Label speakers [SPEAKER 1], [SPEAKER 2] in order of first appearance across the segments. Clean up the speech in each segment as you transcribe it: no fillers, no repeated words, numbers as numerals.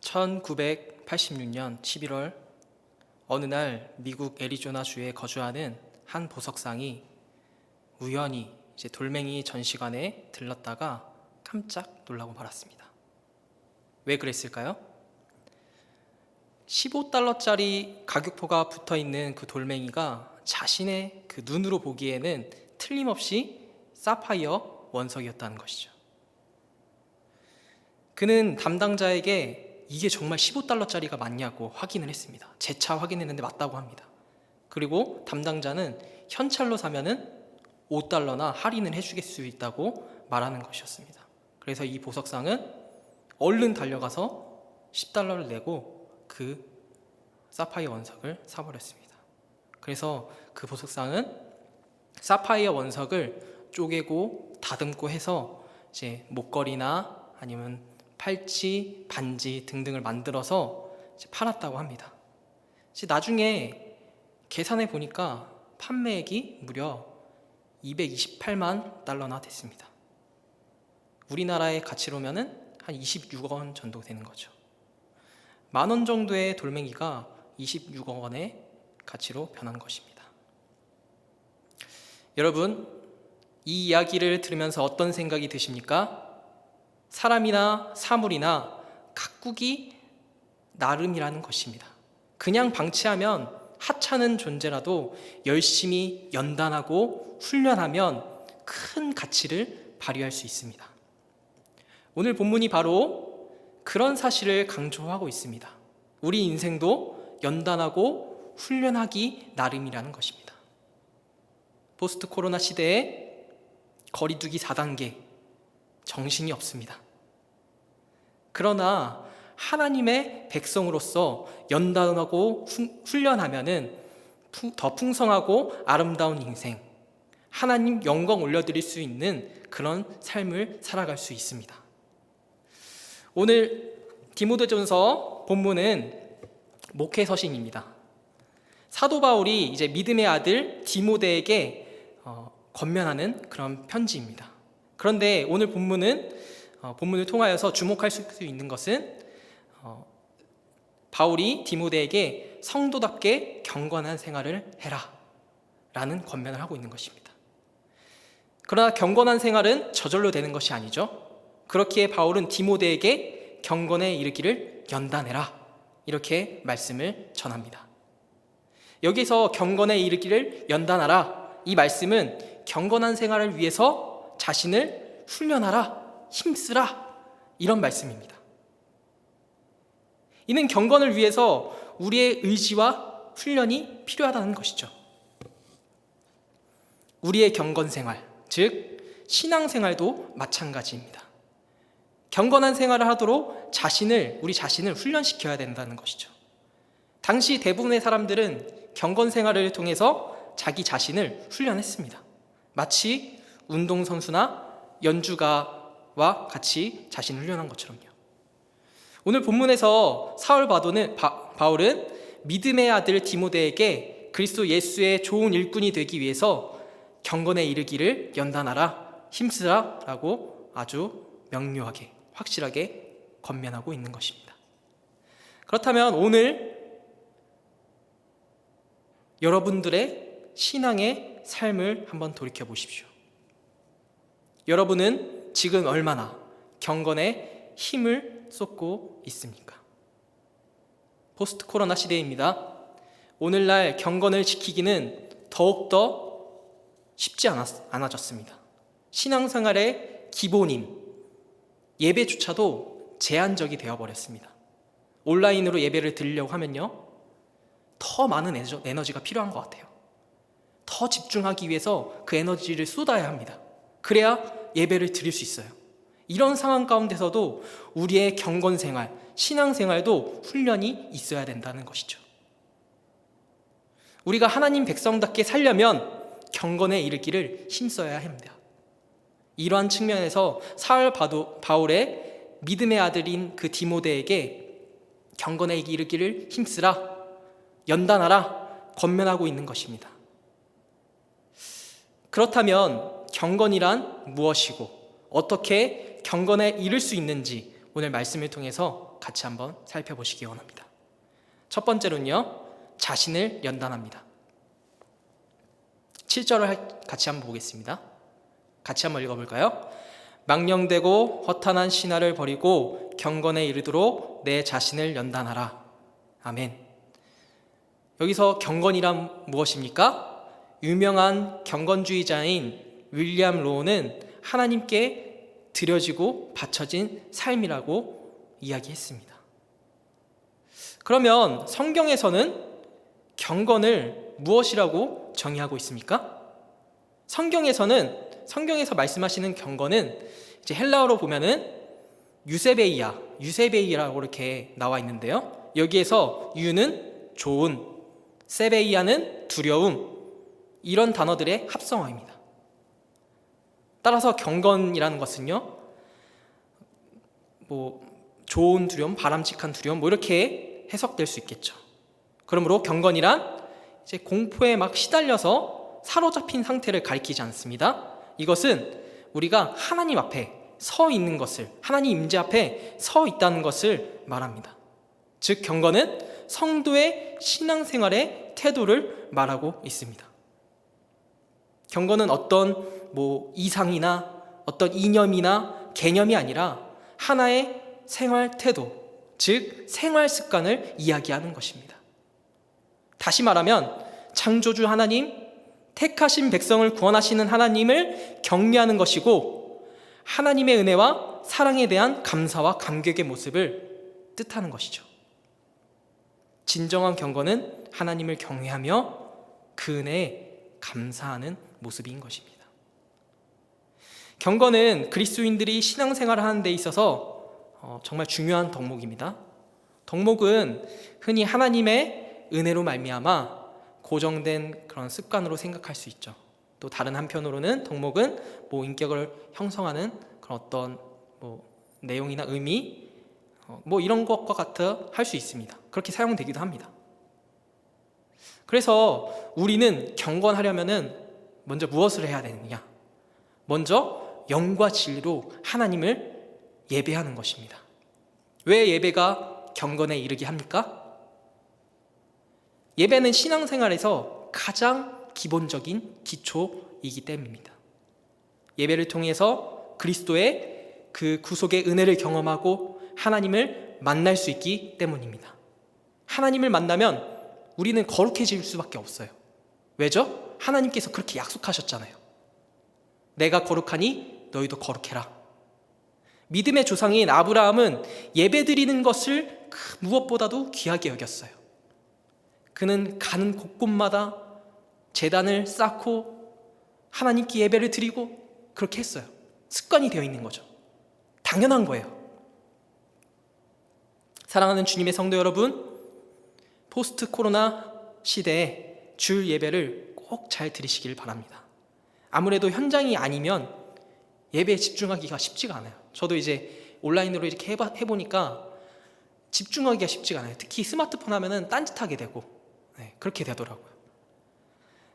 [SPEAKER 1] 1986년 11월 어느 날 미국 애리조나주에 거주하는 한 보석상이 우연히 돌멩이 전시관에 들렀다가 깜짝 놀라고 말았습니다. 왜 그랬을까요? 15달러짜리 가격표가 붙어있는 그 돌멩이가 자신의 그 눈으로 보기에는 틀림없이 사파이어 원석이었다는 것이죠. 그는 담당자에게 이게 정말 15달러짜리가 맞냐고 확인을 했습니다. 재차 확인했는데 맞다고 합니다. 그리고 담당자는 현찰로 사면은 5달러나 할인을 해주실 수 있다고 말하는 것이었습니다. 그래서 이 보석상은 얼른 달려가서 10달러를 내고 그 사파이어 원석을 사버렸습니다. 그래서 그 보석상은 사파이어 원석을 쪼개고 다듬고 해서 이제 목걸이나 아니면 팔찌, 반지 등등을 만들어서 팔았다고 합니다. 나중에 계산해 보니까 판매액이 무려 228만 달러나 됐습니다. 우리나라의 가치로면은 한 26억 원 정도 되는 거죠. 10,000원 정도의 돌멩이가 26억 원의 가치로 변한 것입니다. 여러분, 이 이야기를 들으면서 어떤 생각이 드십니까? 사람이나 사물이나 각국이 나름이라는 것입니다. 그냥 방치하면 하찮은 존재라도 열심히 연단하고 훈련하면 큰 가치를 발휘할 수 있습니다. 오늘 본문이 바로 그런 사실을 강조하고 있습니다. 우리 인생도 연단하고 훈련하기 나름이라는 것입니다. 포스트 코로나 시대에 거리두기 4단계 정신이 없습니다. 그러나 하나님의 백성으로서 연단하고 훈련하면은 더 풍성하고 아름다운 인생, 하나님 영광 올려드릴 수 있는 그런 삶을 살아갈 수 있습니다. 오늘 디모데전서 본문은 목회 서신입니다. 사도 바울이 이제 믿음의 아들 디모데에게 권면하는 그런 편지입니다. 그런데 오늘 본문을 통하여서 주목할 수 있는 것은 바울이 디모데에게 성도답게 경건한 생활을 해라 라는 권면을 하고 있는 것입니다. 그러나 경건한 생활은 저절로 되는 것이 아니죠. 그렇기에 바울은 디모데에게 경건에 이르기를 연단해라 이렇게 말씀을 전합니다. 여기서 경건에 이르기를 연단하라, 이 말씀은 경건한 생활을 위해서 자신을 훈련하라, 힘쓰라, 이런 말씀입니다. 이는 경건을 위해서 우리의 의지와 훈련이 필요하다는 것이죠. 우리의 경건 생활, 즉 신앙생활도 마찬가지입니다. 경건한 생활을 하도록 우리 자신을 훈련시켜야 된다는 것이죠. 당시 대부분의 사람들은 경건 생활을 통해서 자기 자신을 훈련했습니다. 마치 운동선수나 연주가와 같이 자신을 훈련한 것처럼요. 오늘 본문에서 바울은 믿음의 아들 디모데에게 그리스도 예수의 좋은 일꾼이 되기 위해서 경건에 이르기를 연단하라, 힘쓰라 라고 아주 명료하게, 확실하게 권면하고 있는 것입니다. 그렇다면 오늘 여러분들의 신앙의 삶을 한번 돌이켜 보십시오. 여러분은 지금 얼마나 경건에 힘을 쏟고 있습니까? 포스트 코로나 시대입니다. 오늘날 경건을 지키기는 더욱더 쉽지 않아졌습니다. 신앙생활의 기본인 예배조차도 제한적이 되어버렸습니다. 온라인으로 예배를 드리려고 하면요, 더 많은 에너지가 필요한 것 같아요. 더 집중하기 위해서 그 에너지를 쏟아야 합니다. 그래야 예배를 드릴 수 있어요. 이런 상황 가운데서도 우리의 경건생활, 신앙생활도 훈련이 있어야 된다는 것이죠. 우리가 하나님 백성답게 살려면 경건에 이르기를 힘써야 합니다. 이러한 측면에서 바울의 믿음의 아들인 그 디모데에게 경건에 이르기를 힘쓰라, 연단하라 권면하고 있는 것입니다. 그렇다면 경건이란 무엇이고 어떻게 경건에 이를 수 있는지 오늘 말씀을 통해서 대해서 같이 한번 살펴보시기 원합니다. 첫 번째로는요, 자신을 연단합니다. 7절을 같이 한번 보겠습니다. 같이 한번 읽어볼까요? 망령되고 허탄한 신화를 버리고 경건에 이르도록 내 자신을 연단하라. 아멘. 여기서 경건이란 무엇입니까? 유명한 경건주의자인 윌리엄 로우는 하나님께 드려지고 바쳐진 삶이라고 이야기했습니다. 그러면 성경에서는 경건을 무엇이라고 정의하고 있습니까? 성경에서 말씀하시는 경건은 이제 헬라어로 보면은 유세베이아라고 이렇게 나와 있는데요. 여기에서 유는 좋은, 세베이아는 두려움, 이런 단어들의 합성어입니다. 따라서 경건이라는 것은요, 좋은 두려움, 바람직한 두려움, 이렇게 해석될 수 있겠죠. 그러므로 경건이란 이제 공포에 막 시달려서 사로잡힌 상태를 가리키지 않습니다. 이것은 우리가 하나님 앞에 서 있는 것을, 하나님 임재 앞에 서 있다는 것을 말합니다. 즉 경건은 성도의 신앙생활의 태도를 말하고 있습니다. 경건은 어떤 이상이나 어떤 이념이나 개념이 아니라 하나의 생활 태도, 즉 생활 습관을 이야기하는 것입니다. 다시 말하면 창조주 하나님, 택하신 백성을 구원하시는 하나님을 경외하는 것이고 하나님의 은혜와 사랑에 대한 감사와 감격의 모습을 뜻하는 것이죠. 진정한 경건은 하나님을 경외하며 그 은혜에 감사하는 모습인 것입니다. 경건은 그리스도인들이 신앙생활을 하는 데 있어서 정말 중요한 덕목입니다. 덕목은 흔히 하나님의 은혜로 말미암아 고정된 그런 습관으로 생각할 수 있죠. 또 다른 한편으로는 덕목은 인격을 형성하는 그런 어떤 내용이나 의미 이런 것과 같아 할 수 있습니다. 그렇게 사용되기도 합니다. 그래서 우리는 경건하려면은 먼저 무엇을 해야 되느냐? 먼저 영과 진리로 하나님을 예배하는 것입니다. 왜 예배가 경건에 이르게 합니까? 예배는 신앙생활에서 가장 기본적인 기초이기 때문입니다. 예배를 통해서 그리스도의 그 구속의 은혜를 경험하고 하나님을 만날 수 있기 때문입니다. 하나님을 만나면 우리는 거룩해질 수밖에 없어요. 왜죠? 하나님께서 그렇게 약속하셨잖아요. 내가 거룩하니 너희도 거룩해라. 믿음의 조상인 아브라함은 예배드리는 것을 무엇보다도 귀하게 여겼어요. 그는 가는 곳곳마다 제단을 쌓고 하나님께 예배를 드리고 그렇게 했어요. 습관이 되어 있는 거죠. 당연한 거예요. 사랑하는 주님의 성도 여러분, 포스트 코로나 시대에 주일 예배를 꼭 잘 드리시길 바랍니다. 아무래도 현장이 아니면 예배에 집중하기가 쉽지가 않아요. 저도 이제 온라인으로 이렇게 해보니까 집중하기가 쉽지가 않아요. 특히 스마트폰 하면은 딴짓하게 되고 그렇게 되더라고요.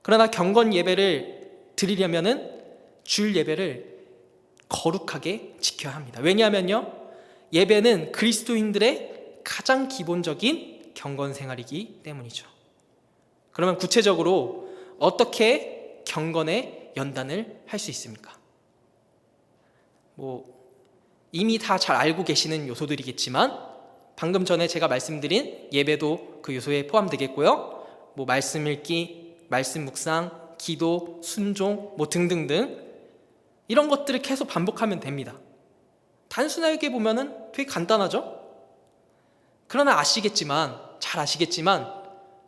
[SPEAKER 1] 그러나 경건 예배를 드리려면은 주일 예배를 거룩하게 지켜야 합니다. 왜냐하면요, 예배는 그리스도인들의 가장 기본적인 경건 생활이기 때문이죠. 그러면 구체적으로 어떻게 경건의 연단을 할 수 있습니까? 이미 다 잘 알고 계시는 요소들이겠지만 방금 전에 제가 말씀드린 예배도 그 요소에 포함되겠고요. 말씀 읽기, 말씀 묵상, 기도, 순종 등등등 이런 것들을 계속 반복하면 됩니다. 단순하게 보면은 되게 간단하죠? 그러나 잘 아시겠지만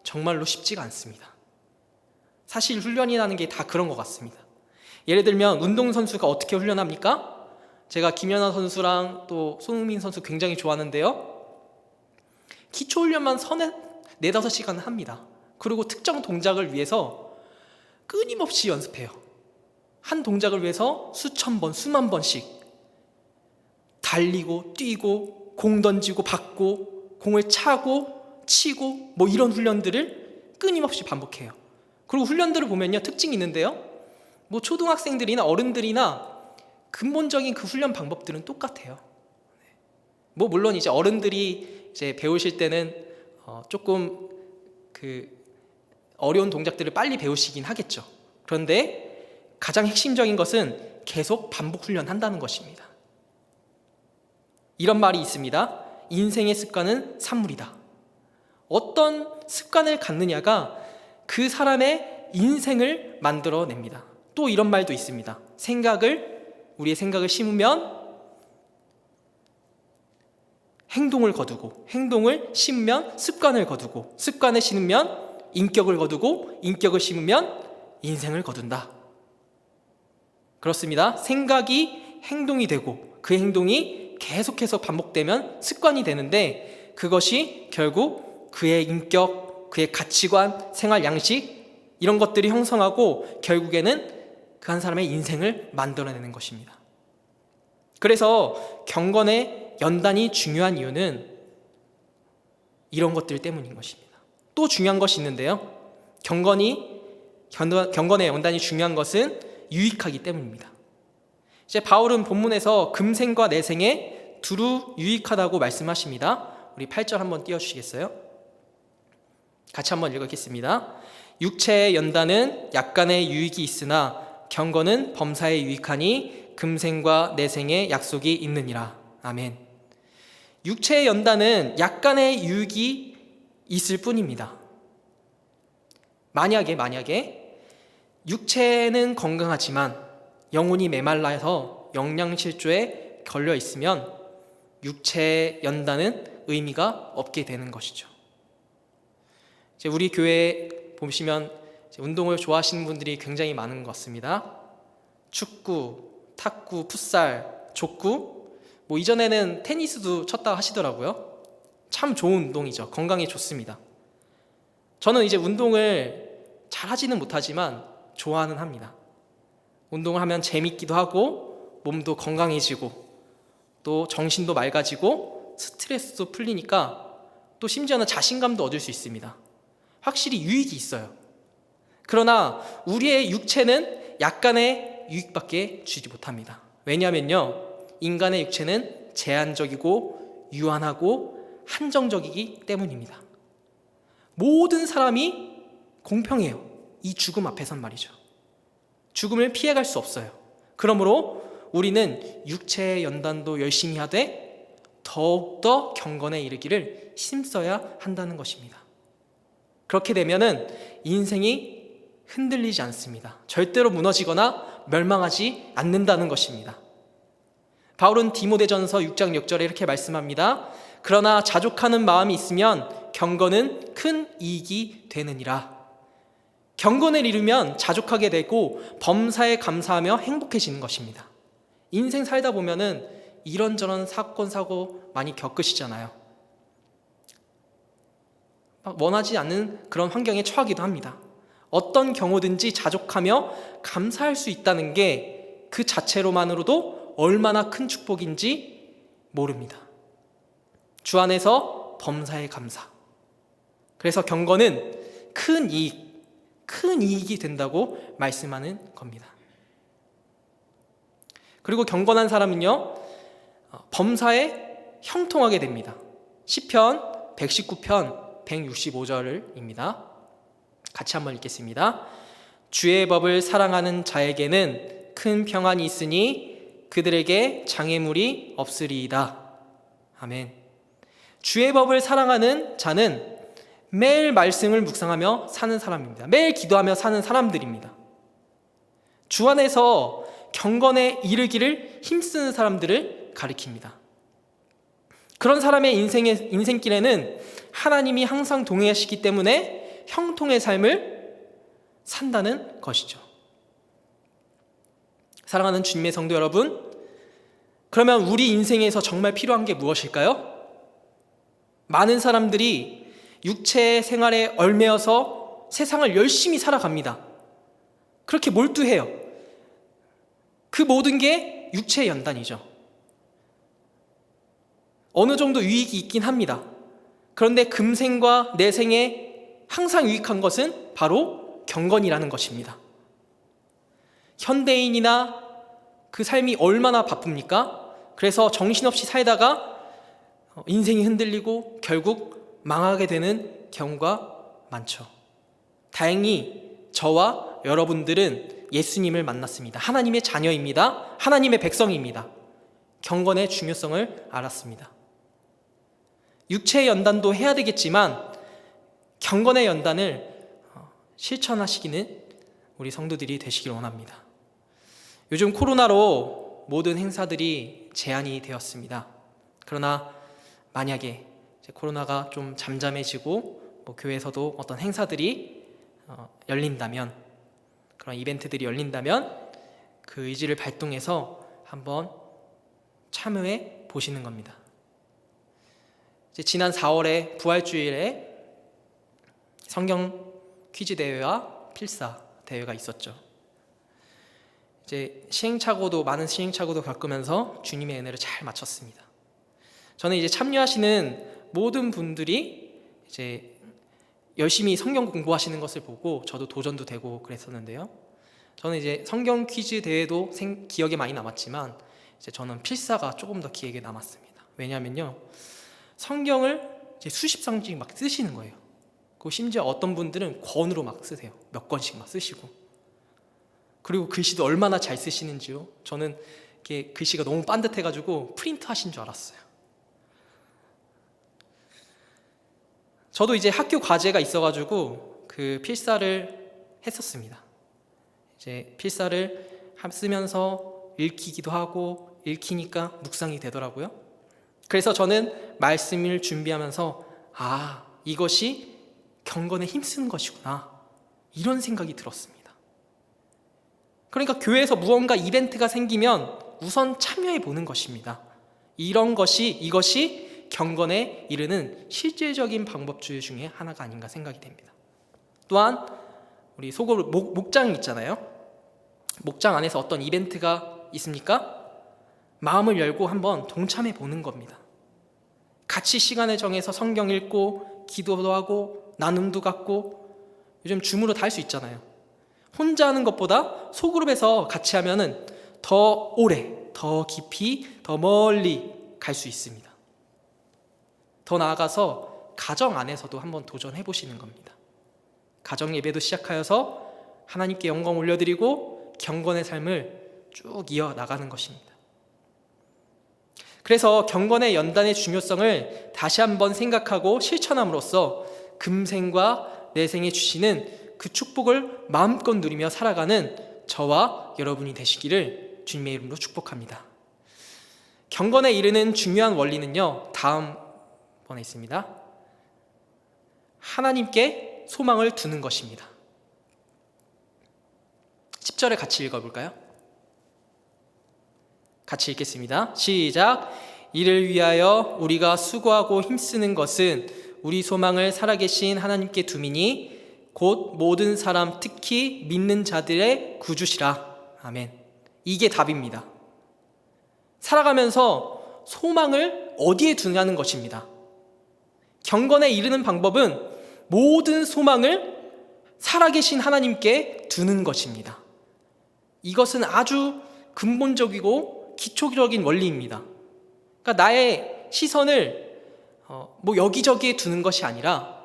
[SPEAKER 1] 정말로 쉽지가 않습니다. 사실 훈련이라는 게 다 그런 것 같습니다. 예를 들면 운동선수가 어떻게 훈련합니까? 제가 김연아 선수랑 또 손흥민 선수 굉장히 좋아하는데요. 기초 훈련만 4-5시간 합니다. 그리고 특정 동작을 위해서 끊임없이 연습해요. 한 동작을 위해서 수천 번, 수만 번씩 달리고 뛰고 공 던지고 받고 공을 차고 치고 이런 훈련들을 끊임없이 반복해요. 그리고 훈련들을 보면요, 특징이 있는데요. 초등학생들이나 어른들이나 근본적인 그 훈련 방법들은 똑같아요. 물론 이제 어른들이 이제 배우실 때는 조금 그 어려운 동작들을 빨리 배우시긴 하겠죠. 그런데 가장 핵심적인 것은 계속 반복 훈련한다는 것입니다. 이런 말이 있습니다. 인생의 습관은 산물이다. 어떤 습관을 갖느냐가 그 사람의 인생을 만들어냅니다. 또 이런 말도 있습니다. 우리의 생각을 심으면 행동을 거두고, 행동을 심으면 습관을 거두고, 습관을 심으면 인격을 거두고, 인격을 심으면 인생을 거둔다. 그렇습니다. 생각이 행동이 되고 그 행동이 계속해서 반복되면 습관이 되는데, 그것이 결국 그의 인격, 그의 가치관, 생활 양식, 이런 것들이 형성하고 결국에는 그 한 사람의 인생을 만들어내는 것입니다. 그래서 경건의 연단이 중요한 이유는 이런 것들 때문인 것입니다. 또 중요한 것이 있는데요, 경건의 연단이 중요한 것은 유익하기 때문입니다. 이제 바울은 본문에서 금생과 내생에 두루 유익하다고 말씀하십니다. 우리 8절 한번 띄워주시겠어요? 같이 한번 읽겠습니다. 육체의 연단은 약간의 유익이 있으나 경건은 범사에 유익하니 금생과 내생의 약속이 있느니라. 아멘. 육체의 연단은 약간의 유익이 있을 뿐입니다. 만약에 육체는 건강하지만 영혼이 메말라서 영양실조에 걸려 있으면 육체의 연단은 의미가 없게 되는 것이죠. 이제 우리 교회에 보시면 운동을 좋아하시는 분들이 굉장히 많은 것 같습니다. 축구, 탁구, 풋살, 족구, 이전에는 테니스도 쳤다 하시더라고요. 참 좋은 운동이죠. 건강에 좋습니다. 저는 이제 운동을 잘 하지는 못하지만 좋아는 합니다. 운동을 하면 재밌기도 하고 몸도 건강해지고 또 정신도 맑아지고 스트레스도 풀리니까 또 심지어는 자신감도 얻을 수 있습니다. 확실히 유익이 있어요. 그러나 우리의 육체는 약간의 유익밖에 주지 못합니다. 왜냐하면요, 인간의 육체는 제한적이고 유한하고 한정적이기 때문입니다. 모든 사람이 공평해요. 이 죽음 앞에선 말이죠. 죽음을 피해갈 수 없어요. 그러므로 우리는 육체의 연단도 열심히 하되 더욱더 경건에 이르기를 힘써야 한다는 것입니다. 그렇게 되면은 인생이 흔들리지 않습니다. 절대로 무너지거나 멸망하지 않는다는 것입니다. 바울은 디모데전서 6장 6절에 이렇게 말씀합니다. 그러나 자족하는 마음이 있으면 경건은 큰 이익이 되느니라. 경건을 이루면 자족하게 되고 범사에 감사하며 행복해지는 것입니다. 인생 살다 보면은 이런저런 사건 사고 많이 겪으시잖아요. 원하지 않는 그런 환경에 처하기도 합니다. 어떤 경우든지 자족하며 감사할 수 있다는 게 그 자체로만으로도 얼마나 큰 축복인지 모릅니다. 주 안에서 범사에 감사. 그래서 경건은 큰 이익이 된다고 말씀하는 겁니다. 그리고 경건한 사람은요, 범사에 형통하게 됩니다. 시편 119편 165절입니다. 같이 한번 읽겠습니다. 주의 법을 사랑하는 자에게는 큰 평안이 있으니 그들에게 장애물이 없으리이다. 아멘. 주의 법을 사랑하는 자는 매일 말씀을 묵상하며 사는 사람입니다. 매일 기도하며 사는 사람들입니다. 주 안에서 경건에 이르기를 힘쓰는 사람들을 가리킵니다. 그런 사람의 인생길에는 하나님이 항상 동행하시기 때문에 형통의 삶을 산다는 것이죠. 사랑하는 주님의 성도 여러분, 그러면 우리 인생에서 정말 필요한 게 무엇일까요? 많은 사람들이 육체의 생활에 얽매여서 세상을 열심히 살아갑니다. 그렇게 몰두해요. 그 모든 게 육체의 연단이죠. 어느 정도 유익이 있긴 합니다. 그런데 금생과 내생에 항상 유익한 것은 바로 경건이라는 것입니다. 현대인이나 그 삶이 얼마나 바쁩니까? 그래서 정신없이 살다가 인생이 흔들리고 결국 망하게 되는 경우가 많죠. 다행히 저와 여러분들은 예수님을 만났습니다. 하나님의 자녀입니다. 하나님의 백성입니다. 경건의 중요성을 알았습니다. 육체의 연단도 해야 되겠지만 경건의 연단을 실천하시기는 우리 성도들이 되시길 원합니다. 요즘 코로나로 모든 행사들이 제한이 되었습니다. 그러나 만약에 코로나가 좀 잠잠해지고 교회에서도 어떤 행사들이 열린다면, 그런 이벤트들이 열린다면 그 의지를 발동해서 한번 참여해 보시는 겁니다. 지난 4월에 부활주일에 성경 퀴즈 대회와 필사 대회가 있었죠. 많은 시행착오도 겪으면서 주님의 은혜를 잘 마쳤습니다. 저는 참여하시는 모든 분들이 열심히 성경 공부하시는 것을 보고 저도 도전도 되고 그랬었는데요. 저는 성경 퀴즈 대회도 기억에 많이 남았지만 저는 필사가 조금 더 기억에 남았습니다. 왜냐하면요, 성경을 수십 장씩 막 쓰시는 거예요. 그리고 심지어 어떤 분들은 권으로 막 쓰세요. 몇 권씩 막 쓰시고, 그리고 글씨도 얼마나 잘 쓰시는지요. 저는 이렇게 글씨가 너무 반듯해가지고 프린트 하신 줄 알았어요. 저도 학교 과제가 있어가지고 그 필사를 했었습니다. 필사를 쓰면서 읽히기도 하고, 읽히니까 묵상이 되더라고요. 그래서 저는 말씀을 준비하면서 이것이 경건에 힘쓰는 것이구나, 이런 생각이 들었습니다. 그러니까 교회에서 무언가 이벤트가 생기면 우선 참여해 보는 것입니다. 이것이 경건에 이르는 실질적인 방법주 중에 하나가 아닌가 생각이 됩니다. 또한 우리 속으로 목장 있잖아요. 목장 안에서 어떤 이벤트가 있습니까? 마음을 열고 한번 동참해 보는 겁니다. 같이 시간을 정해서 성경 읽고 기도도 하고 나눔도 갖고, 요즘 줌으로 다 할 수 있잖아요. 혼자 하는 것보다 소그룹에서 같이 하면은 더 오래, 더 깊이, 더 멀리 갈 수 있습니다. 더 나아가서 가정 안에서도 한번 도전해 보시는 겁니다. 가정 예배도 시작하여서 하나님께 영광 올려드리고 경건의 삶을 쭉 이어나가는 것입니다. 그래서 경건의 연단의 중요성을 다시 한번 생각하고 실천함으로써 금생과 내생에 주시는 그 축복을 마음껏 누리며 살아가는 저와 여러분이 되시기를 주님의 이름으로 축복합니다. 경건에 이르는 중요한 원리는요, 다음번에 있습니다. 하나님께 소망을 두는 것입니다. 10절에 같이 읽어볼까요? 같이 읽겠습니다. 시작. 이를 위하여 우리가 수고하고 힘쓰는 것은 우리 소망을 살아계신 하나님께 두미니 곧 모든 사람, 특히 믿는 자들의 구주시라. 아멘. 이게 답입니다. 살아가면서 소망을 어디에 두냐는 것입니다. 경건에 이르는 방법은 모든 소망을 살아계신 하나님께 두는 것입니다. 이것은 아주 근본적이고 기초적인 원리입니다. 그러니까 나의 시선을 여기저기에 두는 것이 아니라,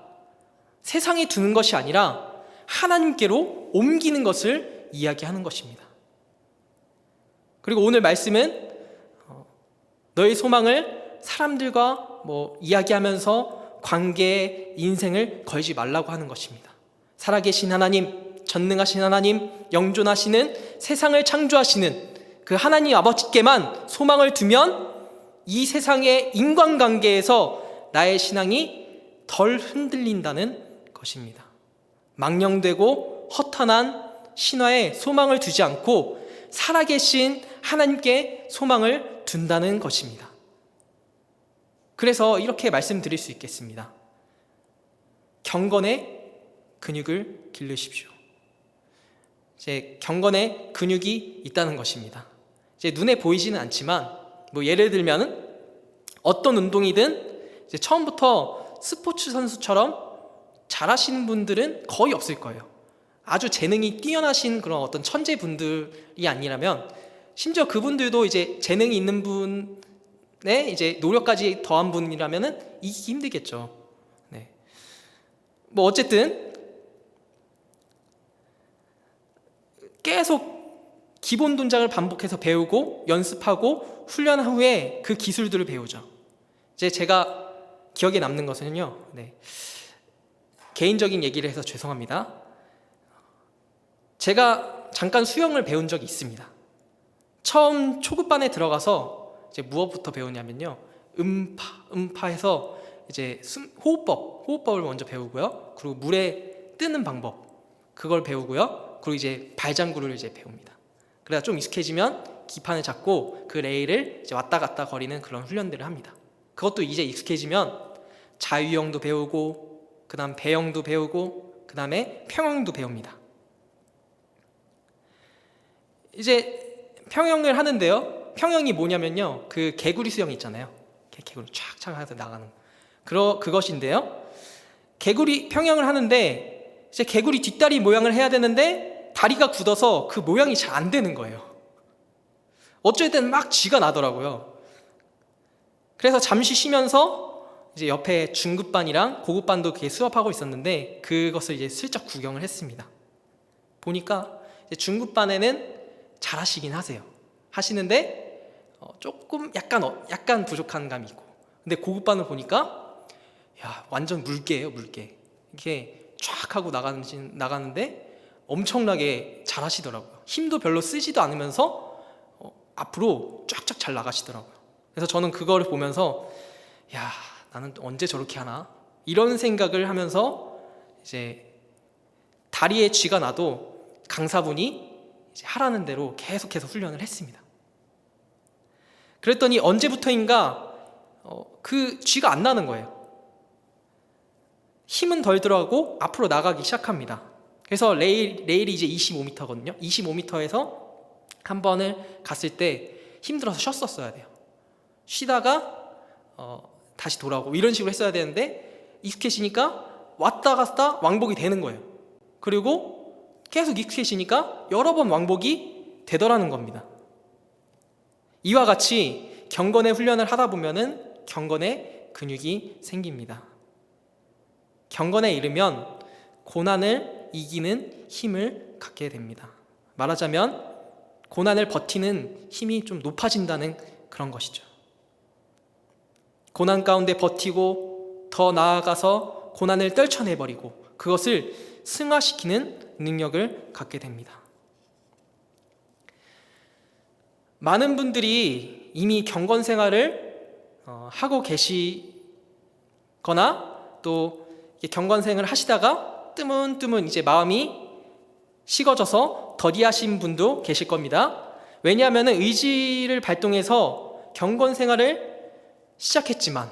[SPEAKER 1] 세상에 두는 것이 아니라 하나님께로 옮기는 것을 이야기하는 것입니다. 그리고 오늘 말씀은 너의 소망을 사람들과 이야기하면서 관계에 인생을 걸지 말라고 하는 것입니다. 살아계신 하나님, 전능하신 하나님, 영존하시는 세상을 창조하시는 그 하나님 아버지께만 소망을 두면 이 세상의 인간관계에서 나의 신앙이 덜 흔들린다는 것입니다. 망령되고 허탄한 신화에 소망을 두지 않고 살아계신 하나님께 소망을 둔다는 것입니다. 그래서 이렇게 말씀드릴 수 있겠습니다. 경건의 근육을 기르십시오. 경건의 근육이 있다는 것입니다. 눈에 보이지는 않지만 예를 들면 어떤 운동이든 처음부터 스포츠 선수처럼 잘하시는 분들은 거의 없을 거예요. 아주 재능이 뛰어나신 그런 어떤 천재 분들이 아니라면, 심지어 그분들도 재능이 있는 이제 노력까지 더한 분이라면은 이기기 힘들겠죠. 네. 뭐 어쨌든 계속 기본 동작을 반복해서 배우고 연습하고 훈련한 후에 그 기술들을 배우죠. 이제 제가 기억에 남는 것은요, 개인적인 얘기를 해서 죄송합니다. 제가 잠깐 수영을 배운 적이 있습니다. 처음 초급반에 들어가서 이제 무엇부터 배우냐면요, 음파해서 이제 호흡법을 먼저 배우고요. 그리고 물에 뜨는 방법, 그걸 배우고요. 그리고 이제 발장구를 이제 배웁니다. 그래야 좀 익숙해지면 기판을 잡고 그 레일을 이제 왔다 갔다 거리는 그런 훈련들을 합니다. 그것도 이제 익숙해지면 자유형도 배우고, 그 다음 배영도 배우고, 그 다음에 평영도 배웁니다. 이제 평영을 하는데요, 평영이 뭐냐면요, 그 개구리 수영 있잖아요. 개구리 촥촥 해서 나가는 그것인데요, 개구리 평영을 하는데 이제 개구리 뒷다리 모양을 해야 되는데 다리가 굳어서 그 모양이 잘 안 되는 거예요. 어쩔 때는 막 쥐가 나더라고요. 그래서 잠시 쉬면서 이제 옆에 중급반이랑 고급반도 그게 수업하고 있었는데 그것을 이제 슬쩍 구경을 했습니다. 보니까 이제 중급반에는 잘 하시는데 조금 약간 부족한 감이 있고, 근데 고급반을 보니까 완전 물개예요, 물개. 이렇게 쫙 하고 나가는데 엄청나게 잘 하시더라고요. 힘도 별로 쓰지도 않으면서 앞으로 쫙쫙 잘 나가시더라고요. 그래서 저는 그걸 보면서 나는 언제 저렇게 하나, 이런 생각을 하면서 이제 다리에 쥐가 나도 강사분이 이제 하라는 대로 계속해서 훈련을 했습니다. 그랬더니 언제부터인가 그 쥐가 안 나는 거예요. 힘은 덜 들어가고 앞으로 나가기 시작합니다. 그래서 레일이 이제 25m거든요. 25m에서 한 번을 갔을 때 힘들어서 쉬었어야 돼요. 쉬다가 다시 돌아오고 이런 식으로 했어야 되는데, 익숙해지니까 왔다 갔다 왕복이 되는 거예요. 그리고 계속 익숙해지니까 여러 번 왕복이 되더라는 겁니다. 이와 같이 경건의 훈련을 하다 보면은 경건의 근육이 생깁니다. 경건에 이르면 고난을 이기는 힘을 갖게 됩니다. 말하자면 고난을 버티는 힘이 좀 높아진다는 그런 것이죠. 고난 가운데 버티고 더 나아가서 고난을 떨쳐내버리고 그것을 승화시키는 능력을 갖게 됩니다. 많은 분들이 이미 경건 생활을 하고 계시거나 또 경건 생활을 하시다가 뜨문뜨문 이제 마음이 식어져서 더디하신 분도 계실 겁니다. 왜냐하면 의지를 발동해서 경건 생활을 시작했지만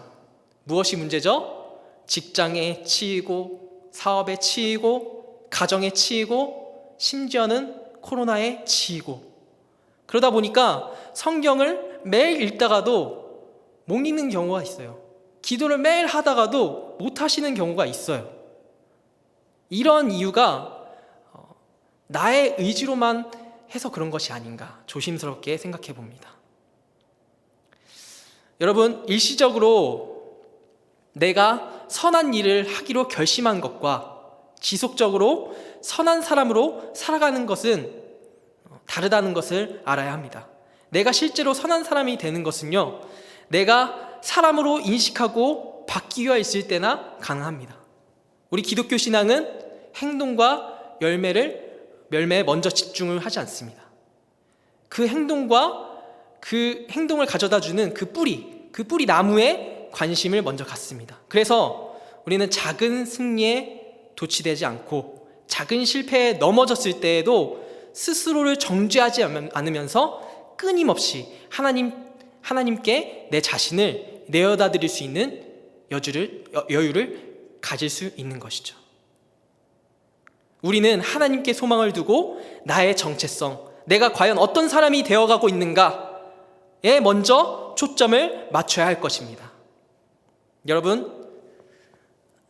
[SPEAKER 1] 무엇이 문제죠? 직장에 치이고 사업에 치이고 가정에 치이고 심지어는 코로나에 치이고, 그러다 보니까 성경을 매일 읽다가도 못 읽는 경우가 있어요. 기도를 매일 하다가도 못 하시는 경우가 있어요. 이런 이유가 나의 의지로만 해서 그런 것이 아닌가 조심스럽게 생각해 봅니다. 여러분, 일시적으로 내가 선한 일을 하기로 결심한 것과 지속적으로 선한 사람으로 살아가는 것은 다르다는 것을 알아야 합니다. 내가 실제로 선한 사람이 되는 것은요, 내가 사람으로 인식하고 받기 위해 있을 때나 가능합니다. 우리 기독교 신앙은 행동과 열매에 먼저 집중을 하지 않습니다. 그 행동과 그 행동을 가져다 주는 그 뿌리 나무에 관심을 먼저 갖습니다. 그래서 우리는 작은 승리에 도취되지 않고 작은 실패에 넘어졌을 때에도 스스로를 정죄하지 않으면서 끊임없이 하나님께 내 자신을 내어다 드릴 수 있는 여유를 가질 수 있는 것이죠. 우리는 하나님께 소망을 두고 나의 정체성, 내가 과연 어떤 사람이 되어가고 있는가에 먼저 초점을 맞춰야 할 것입니다. 여러분,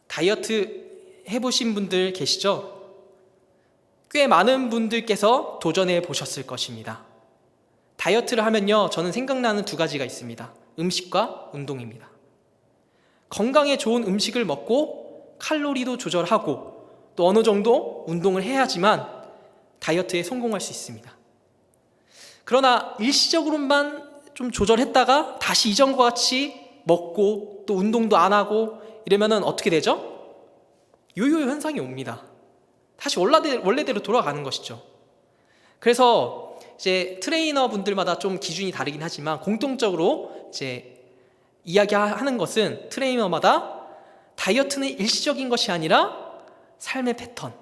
[SPEAKER 1] 다이어트 해보신 분들 계시죠? 꽤 많은 분들께서 도전해 보셨을 것입니다. 다이어트를 하면요, 저는 생각나는 두 가지가 있습니다. 음식과 운동입니다. 건강에 좋은 음식을 먹고 칼로리도 조절하고 또 어느 정도 운동을 해야지만 다이어트에 성공할 수 있습니다. 그러나 일시적으로만 좀 조절했다가 다시 이전과 같이 먹고 또 운동도 안 하고 이러면은 어떻게 되죠? 요요 현상이 옵니다. 다시 원래대로 돌아가는 것이죠. 그래서 이제 트레이너 분들마다 좀 기준이 다르긴 하지만 공통적으로 이제 이야기하는 것은 트레이너마다 다이어트는 일시적인 것이 아니라 삶의 패턴,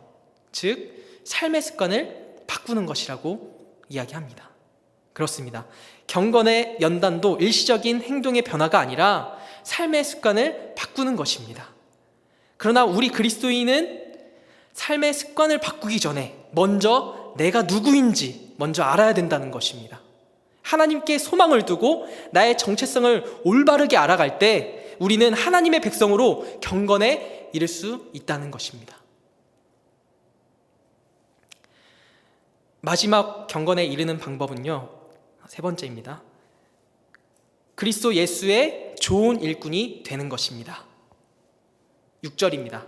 [SPEAKER 1] 즉 삶의 습관을 바꾸는 것이라고 이야기합니다. 그렇습니다. 경건의 연단도 일시적인 행동의 변화가 아니라 삶의 습관을 바꾸는 것입니다. 그러나 우리 그리스도인은 삶의 습관을 바꾸기 전에 먼저 내가 누구인지 먼저 알아야 된다는 것입니다. 하나님께 소망을 두고 나의 정체성을 올바르게 알아갈 때 우리는 하나님의 백성으로 경건에 이를 수 있다는 것입니다. 마지막 경건에 이르는 방법은요, 세 번째입니다. 그리스도 예수의 좋은 일꾼이 되는 것입니다. 6절입니다.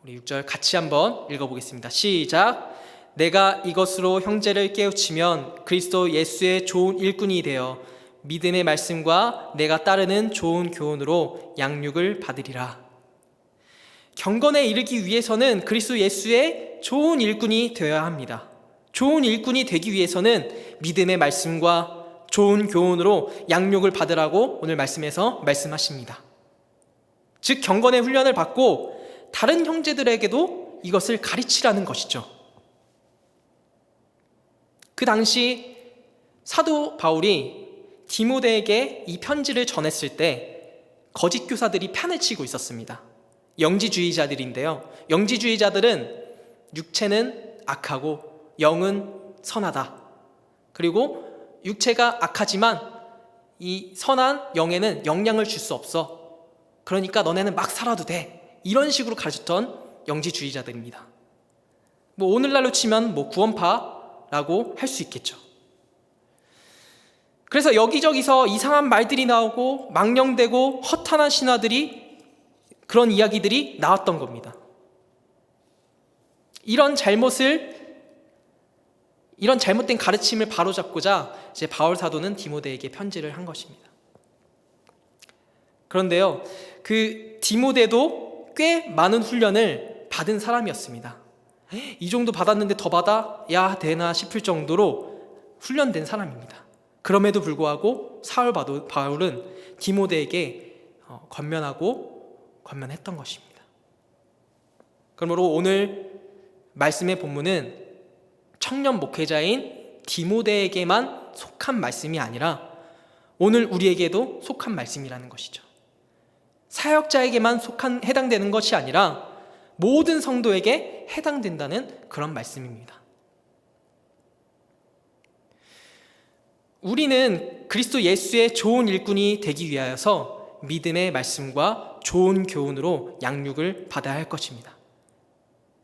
[SPEAKER 1] 우리 6절 같이 한번 읽어보겠습니다. 시작. 내가 이것으로 형제를 깨우치면 그리스도 예수의 좋은 일꾼이 되어 믿음의 말씀과 내가 따르는 좋은 교훈으로 양육을 받으리라. 경건에 이르기 위해서는 그리스도 예수의 좋은 일꾼이 되어야 합니다. 좋은 일꾼이 되기 위해서는 믿음의 말씀과 좋은 교훈으로 양육을 받으라고 오늘 말씀에서 말씀하십니다. 즉 경건의 훈련을 받고 다른 형제들에게도 이것을 가르치라는 것이죠. 그 당시 사도 바울이 디모데에게 이 편지를 전했을 때 거짓 교사들이 판을 치고 있었습니다. 영지주의자들인데요. 영지주의자들은 육체는 악하고 영은 선하다. 그리고 육체가 악하지만 이 선한 영에는 영향을 줄 수 없어. 그러니까 너네는 막 살아도 돼. 이런 식으로 가르쳤던 영지주의자들입니다. 오늘날로 치면 구원파라고 할 수 있겠죠. 그래서 여기저기서 이상한 말들이 나오고 망령되고 허탄한 신화들이, 그런 이야기들이 나왔던 겁니다. 이런 잘못된 가르침을 바로잡고자 이제 바울 사도는 디모데에게 편지를 한 것입니다. 그런데요, 그 디모데도 꽤 많은 훈련을 받은 사람이었습니다. 이 정도 받았는데 더 받아? 야 되나 싶을 정도로 훈련된 사람입니다. 그럼에도 불구하고 사울 바울은 디모데에게 권면했던 것입니다. 그러므로 오늘 말씀의 본문은 청년 목회자인 디모데에게만 속한 말씀이 아니라 오늘 우리에게도 속한 말씀이라는 것이죠. 사역자에게만 해당되는 것이 아니라 모든 성도에게 해당된다는 그런 말씀입니다. 우리는 그리스도 예수의 좋은 일꾼이 되기 위하여서 믿음의 말씀과 좋은 교훈으로 양육을 받아야 할 것입니다.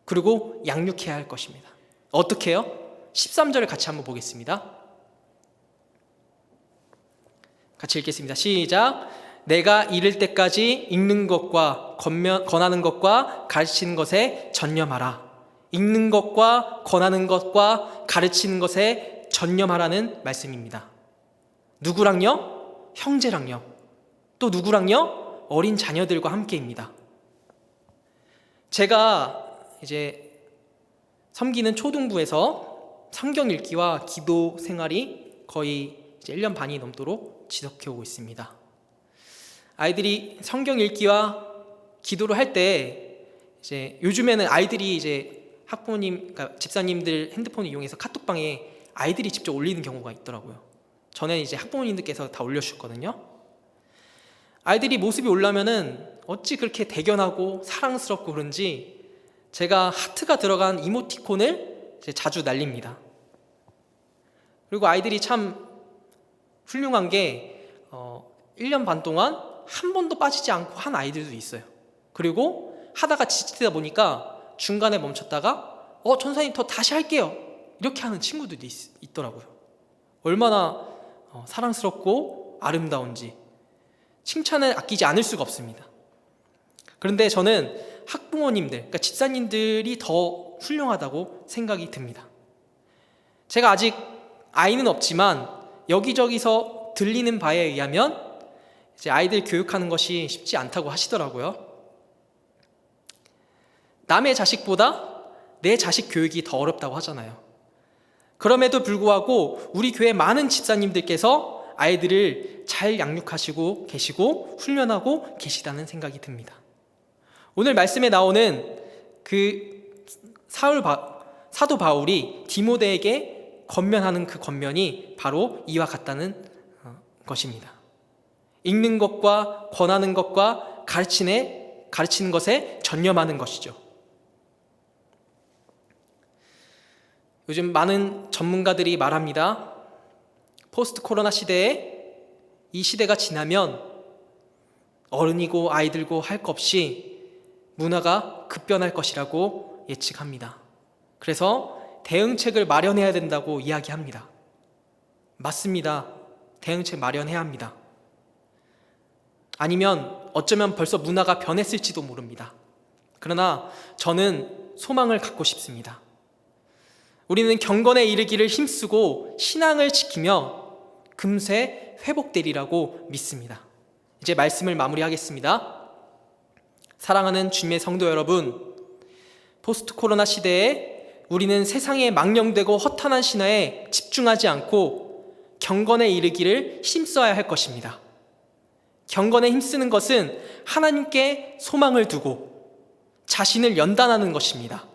[SPEAKER 1] 그리고 양육해야 할 것입니다. 어떻게 해요? 13절을 같이 한번 보겠습니다. 같이 읽겠습니다. 시작. 내가 이를 때까지 읽는 것과 권하는 것과 가르치는 것에 전념하라. 읽는 것과 권하는 것과 가르치는 것에 전념하라는 말씀입니다. 누구랑요? 형제랑요. 또 누구랑요? 어린 자녀들과 함께입니다. 제가 이제 섬기는 초등부에서 성경 읽기와 기도 생활이 거의 이제 1년 반이 넘도록 지속해 오고 있습니다. 아이들이 성경 읽기와 기도를 할 때 이제 요즘에는 아이들이 이제 학부모님, 그러니까 집사님들 핸드폰을 이용해서 카톡방에 아이들이 직접 올리는 경우가 있더라고요. 전에는 이제 학부모님들께서 다 올려주셨거든요. 아이들이 모습이 올라오면은 어찌 그렇게 대견하고 사랑스럽고 그런지 제가 하트가 들어간 이모티콘을 이제 자주 날립니다. 그리고 아이들이 참 훌륭한 게 1년 반 동안 한 번도 빠지지 않고 한 아이들도 있어요. 그리고 하다가 지치다 보니까 중간에 멈췄다가 전사님 더 다시 할게요 이렇게 하는 친구들도 있더라고요. 얼마나 사랑스럽고 아름다운지 칭찬을 아끼지 않을 수가 없습니다. 그런데 저는 학부모님들, 그러니까 집사님들이 더 훌륭하다고 생각이 듭니다. 제가 아직 아이는 없지만 여기저기서 들리는 바에 의하면 이제 아이들 교육하는 것이 쉽지 않다고 하시더라고요. 남의 자식보다 내 자식 교육이 더 어렵다고 하잖아요. 그럼에도 불구하고 우리 교회 많은 집사님들께서 아이들을 잘 양육하시고 계시고 훈련하고 계시다는 생각이 듭니다. 오늘 말씀에 나오는 그 사도 바울이 디모데에게 권면하는 그 권면이 바로 이와 같다는 것입니다. 읽는 것과 권하는 것과 가르치는 것에 전념하는 것이죠. 요즘 많은 전문가들이 말합니다. 포스트 코로나 시대에 이 시대가 지나면 어른이고 아이들고 할 것 없이 문화가 급변할 것이라고 예측합니다. 그래서 대응책을 마련해야 된다고 이야기합니다. 맞습니다. 대응책 마련해야 합니다. 아니면 어쩌면 벌써 문화가 변했을지도 모릅니다. 그러나 저는 소망을 갖고 싶습니다. 우리는 경건에 이르기를 힘쓰고 신앙을 지키며 금세 회복되리라고 믿습니다. 이제 말씀을 마무리하겠습니다. 사랑하는 주님의 성도 여러분, 포스트 코로나 시대에 우리는 세상에 망령되고 허탄한 신화에 집중하지 않고 경건에 이르기를 힘써야 할 것입니다. 경건에 힘쓰는 것은 하나님께 소망을 두고 자신을 연단하는 것입니다.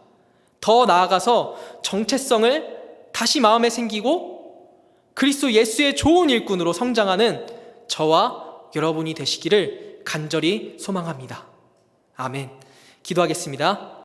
[SPEAKER 1] 더 나아가서 정체성을 다시 마음에 생기고 그리스도 예수의 좋은 일꾼으로 성장하는 저와 여러분이 되시기를 간절히 소망합니다. 아멘. 기도하겠습니다.